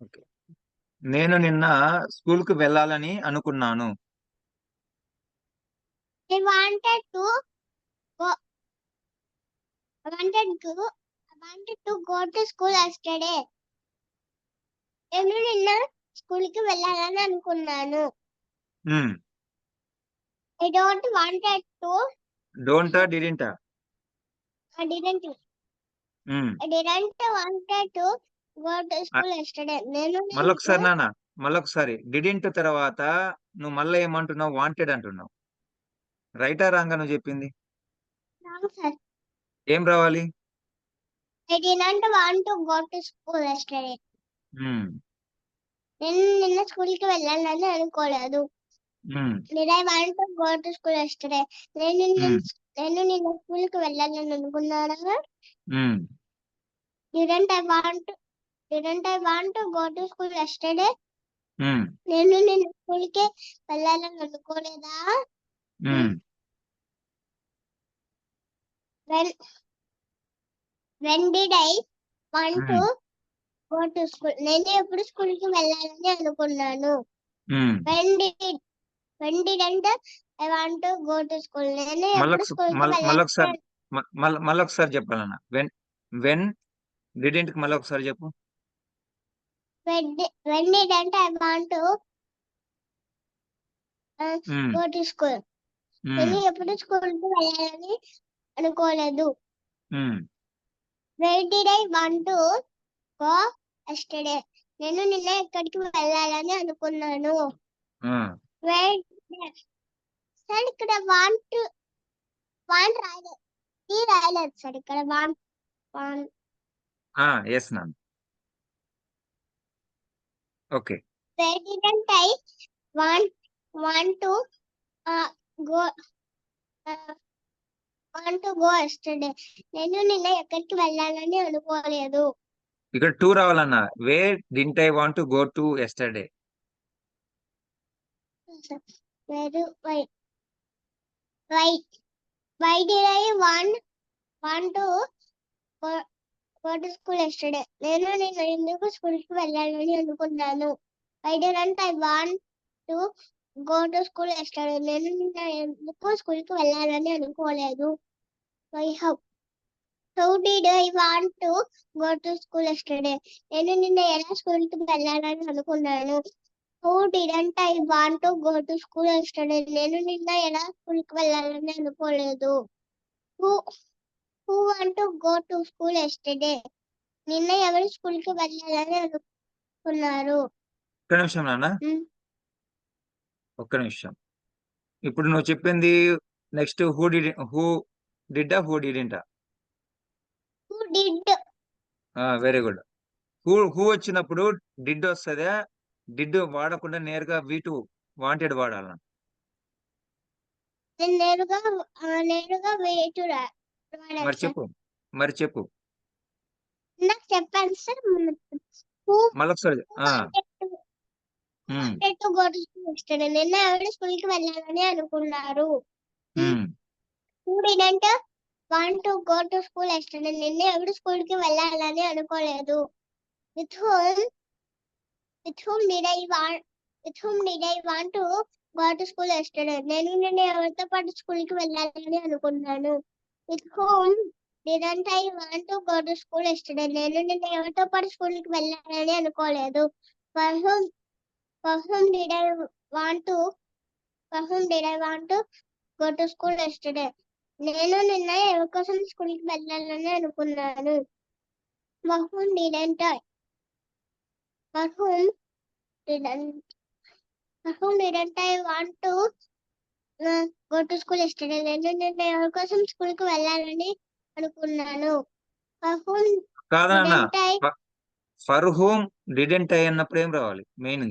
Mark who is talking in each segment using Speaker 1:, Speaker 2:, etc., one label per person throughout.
Speaker 1: Okay. నేను నిన్న స్కూల్కి వెళ్ళాలని అనుకున్నాను.
Speaker 2: I wanted to go. I wanted to go to school yesterday. నేను నిన్న స్కూల్కి వెళ్ళాలని అనుకున్నాను. I don't wanted to.
Speaker 1: డోంటా డిడింటా?
Speaker 2: I didn't. I didn't wanted to go to school yesterday. నేను
Speaker 1: మళ్ళొకసారి నాన్న, మళ్ళొకసారి. డిడింట్ తర్వాత నువ్వు మళ్ళీ ఏమంటున్నావు? వాంటెడ్ అంటున్నావు. రైటా రాంగా నువ్వు చెప్పింది?
Speaker 2: wrong, sir.
Speaker 1: ఏం రావాలి?
Speaker 2: I didn't want to go to school yesterday. నేను నిన్న స్కూల్కి వెళ్ళాలని అనుకోలేదు. Did I want to go to school yesterday? నేను నిన్న స్కూల్కి వెళ్ళాలని అనుకున్నాను. Didn't I want to go to school yesterday? నేను నిన్న స్కూల్కి వెళ్ళాలని అనుకోలేదా? When did I want to go to school? నేను ఎప్పుడు స్కూల్కి వెళ్ళాలని అనుకున్నాను. When didn't I want to go to school? నేను ఎప్పుడు స్కూల్కి
Speaker 1: మళ్ళొకసారి చెప్పాలన్నా. వెన్ డిడింట్ కి మళ్ళొకసారి చెప్పు.
Speaker 2: When didn't I want to go to school? నేను ఎప్పుడు స్కూల్కి వెళ్ళాలని అనుకోలేదు. Where did I want to go yesterday? నేను నిన్న ఎక్కడికి వెళ్ళాలని అనుకున్నాను. సార్ ఇక్కడ వాంట్ రాయలేదు సార్, ఇక్కడ వాంట్.
Speaker 1: ఎస్ నాన్న. Okay.
Speaker 2: Where didn't I want to go yesterday? నేను నిన్న ఎక్కడికి వెళ్ళాలని అనుకోలేదు.
Speaker 1: ఇక్కడ 2 రావాలన్నా. Where didn't I want to go to yesterday?
Speaker 2: Why did I want to go to school yesterday? నేను నిన్న ఎందుకు స్కూల్కి వెళ్ళాలని అనుకున్నాను. Why didn't I want to go to school yesterday? నేను నిన్న ఎందుకు స్కూల్కి వెళ్ళాలని అనుకోలేదు. How did I want to go to school yesterday? నేను నిన్న ఎలా స్కూల్కి వెళ్ళాలని అనుకున్నాను. How didn't I want to go to school yesterday? నేను నిన్న ఎలా స్కూల్కి వెళ్ళాలని అనుకోలేదు. Who want to go to school yesterday? నిన్న ఎవరు స్కూల్కి వెళ్ళాలని అనుకున్నారు.
Speaker 1: ఒక్క నిమిషం నాన్న, ఒక్క నిమిషం. ఇప్పుడు నువ్వు చెప్పింది నెక్స్ట్ హూ డిడింటా? హూ డిడింటా?
Speaker 2: Who did?
Speaker 1: Very good. Who వచ్చినప్పుడు డిడ్ వస్తుందా? డిడ్ వాడకుండా నేరుగా V2 వాంటెడ్ వాడాలన్నా.
Speaker 2: నేరుగా
Speaker 1: మరి చెప్పు.
Speaker 2: నాకు చెప్పాను సార్.
Speaker 1: మళ్ళొకసారి.
Speaker 2: wanted to go to school yesterday. నిన్న ఎవరు స్కూల్కి వెళ్ళాలని అనుకున్నారు. Who didn't want to go to school yesterday? నిన్న ఎవరు స్కూల్కి వెళ్ళాలని అనుకోలేదు. With whom did I want to go to school yesterday? నేను నిన్న ఎవరితో పాటు స్కూల్కి వెళ్ళాలని అనుకున్నాను. With whom didn't I want to go to school yesterday? నేను నిన్న ఎవరితో పాటు స్కూల్కి వెళ్ళాలని అనుకోలేదు. For whom did I want to go to school yesterday? నేను నిన్న ఎవరి కోసం స్కూల్కి వెళ్ళాలని అనుకున్నాను. For whom didn't I want to go to school yesterday? నేను నిన్న ఎవరి కోసం స్కూల్కి వెళ్ళాలని అనుకున్నాను.
Speaker 1: కాదన్నా, ఫర్ హోమ్ డిడెంట్ ఐ అన్నప్పుడు ఏం రావాలి main?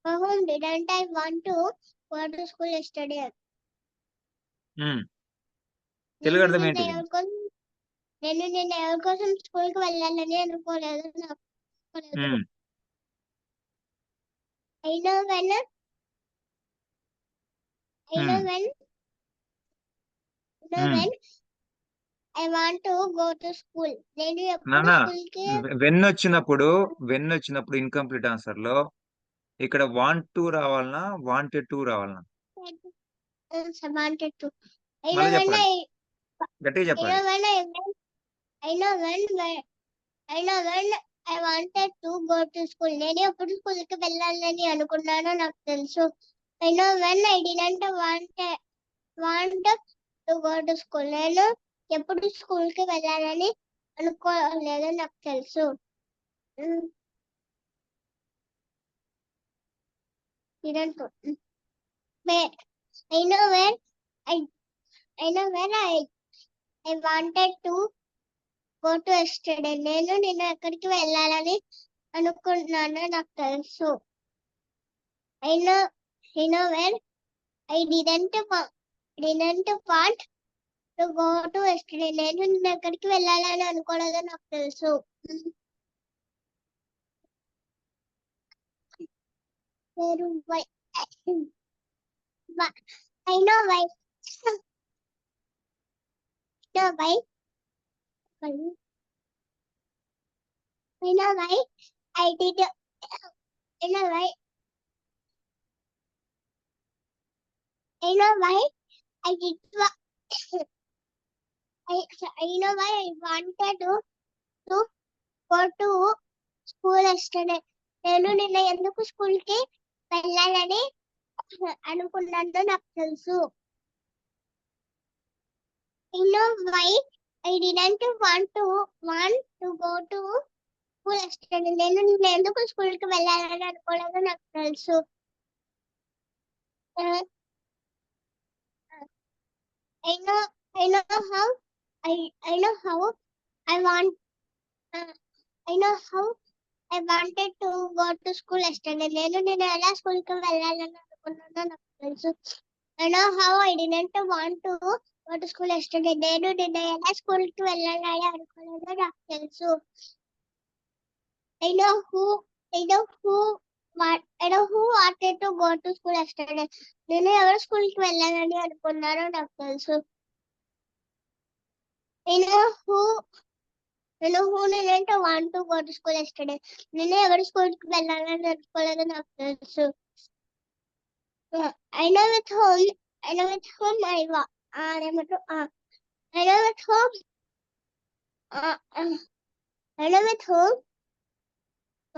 Speaker 2: For whom didn't I want to go to school yesterday?
Speaker 1: Telugu అర్థం ఏంటి?
Speaker 2: నేను నిన్న ఎవరి కోసం స్కూల్కి వెళ్ళాలని అనుకోలేదు. I know when I want to go to school. నేను ఎప్పుడు
Speaker 1: నానా
Speaker 2: స్కూల్కి
Speaker 1: వెన్ వచ్చినప్పుడు ఇన్కంప్లీట్ ఆన్సర్ లో ఇక్కడ వాంట్ టు రావాలనా వాంటెడ్ టు రావాలనా?
Speaker 2: Wanted to. I
Speaker 1: మళ్ళీ
Speaker 2: know when
Speaker 1: చెప్పండి,
Speaker 2: I
Speaker 1: గట్టిగా
Speaker 2: I
Speaker 1: చెప్పండి.
Speaker 2: know when I know when I wanted to go to school. నేను ఎప్పుడు స్కూల్కి వెళ్ళాలని అనుకున్నానో నాకు తెలుసు. I know when I didn't want to go to school. నేను ఎప్పుడు స్కూల్కి వెళ్ళాలని అనుకోలేదో నాకు తెలుసు. didn't where I know where I know where I wanted to go to yesterday. నేను నిన్న ఎక్కడికి వెళ్ళాలని అనుకున్నానో నాకు తెలుసు. I know where I didn't want to go to yesterday. నేను నిన్న ఎక్కడికి వెళ్ళాలని అనుకోలేదో నాకు తెలుసు. why I know why I know why I did I know why I know why I did I know why I wanted to go to school yesterday. నేను నిన్న ఎందుకు స్కూల్కి వెళ్ళాలని అనుకున్నానో నాకు తెలుసు. I know why I didn't want to go to school yesterday. నేను నిన్న ఎందుకు స్కూల్కి వెళ్ళాలని అనుకోలేదో నాకు తెలుసు. I know how I know how I want I know how I wanted to go to school yesterday. నేను నిన్న ఎలా స్కూల్కి వెళ్ళాలని అనుకున్నానో నాకు తెలుసు. I know how I didn't want to go to school yesterday. నేను నిన్న ఎలా స్కూల్కి వెళ్ళాలని అనుకున్నానో నాకు తెలుసు. I know who wanted to go to school yesterday. నేను ఎవరు స్కూల్కి వెళ్ళాలని అనుకున్నానో నాకు తెలుసు. I know who didn't want to go to school yesterday. నేను ఎవరు స్కూల్కి వెళ్ళాలని అనుకోలేదో నాకు తెలుసు. I know with whom I know with whom I know with whom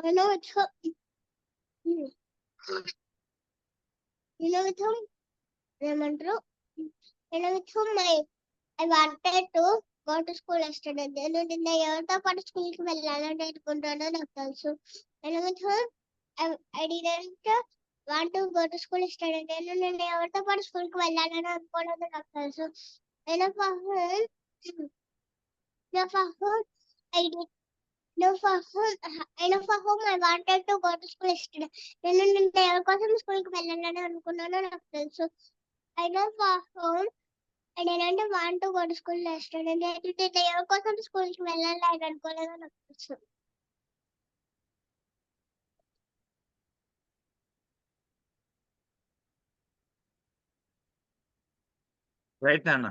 Speaker 2: I know with whom I know with whom ఏమంటారు I know with whom I wanted to go to school yesterday. నేను నిన్న ఎవరితో పాటు స్కూల్కి వెళ్ళాలని అనుకుంటానో నాకు తెలుసు. I know with whom I didn't want to go to school yesterday. నేను నిన్న ఎవరితో పాటు స్కూల్కి వెళ్ళాలని అనుకోలేదో నాకు తెలుసు. I know for whom I did know for whom I wanted to go to school yesterday. నేను నిన్న ఎవరి కోసం స్కూల్కి వెళ్ళాలని అనుకున్నానో నాకు తెలుసు. I know for whom I didn't want to go to school yesterday. నేను నిన్న ఎవరి కోసం స్కూల్కి వెళ్ళాలని అనుకోలేదో నాకు తెలుసు.
Speaker 1: రైట్ నాన్న.